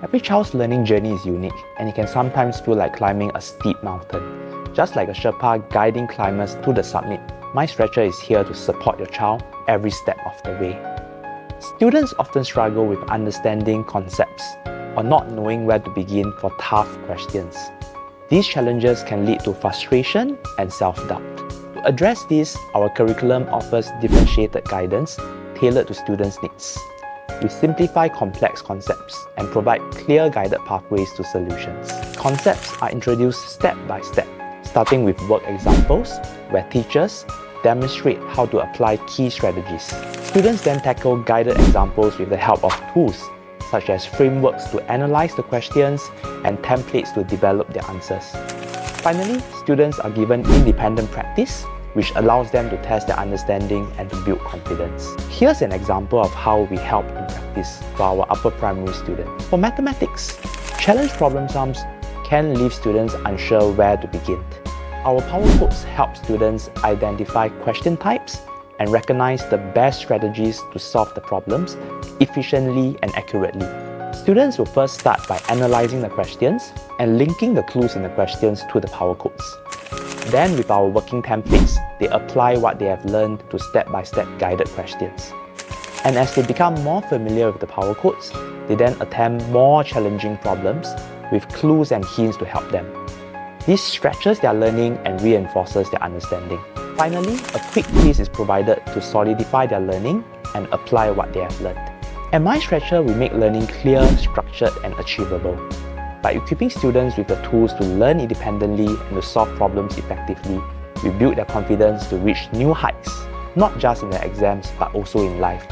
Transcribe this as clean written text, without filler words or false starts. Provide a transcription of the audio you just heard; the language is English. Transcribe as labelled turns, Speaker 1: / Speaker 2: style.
Speaker 1: Every child's learning journey is unique, and it can sometimes feel like climbing a steep mountain. Just like a Sherpa guiding climbers to the summit, My Stretcher is here to support your child every step of the way. Students often struggle with understanding concepts or not knowing where to begin for tough questions. These challenges can lead to frustration and self-doubt. To address this, our curriculum offers differentiated guidance tailored to students' needs. We simplify complex concepts and provide clear guided pathways to solutions. Concepts are introduced step by step, starting with work examples, where teachers demonstrate how to apply key strategies. Students then tackle guided examples with the help of tools, such as frameworks to analyze the questions and templates to develop their answers. Finally, students are given independent practice, which allows them to test their understanding and to build confidence. Here's an example of how we help in practice for our upper primary students. For mathematics, challenge problem sums can leave students unsure where to begin. Our power codes help students identify question types and recognize the best strategies to solve the problems efficiently and accurately. Students will first start by analyzing the questions and linking the clues in the questions to the power codes. Then, with our working templates, they apply what they have learned to step-by-step guided questions. And as they become more familiar with the power codes, they then attempt more challenging problems with clues and hints to help them. This stretches their learning and reinforces their understanding. Finally, a quick quiz is provided to solidify their learning and apply what they have learned. At My Stretcher, we make learning clear, structured, and achievable. By equipping students with the tools to learn independently and to solve problems effectively, we build their confidence to reach new heights, not just in their exams but also in life.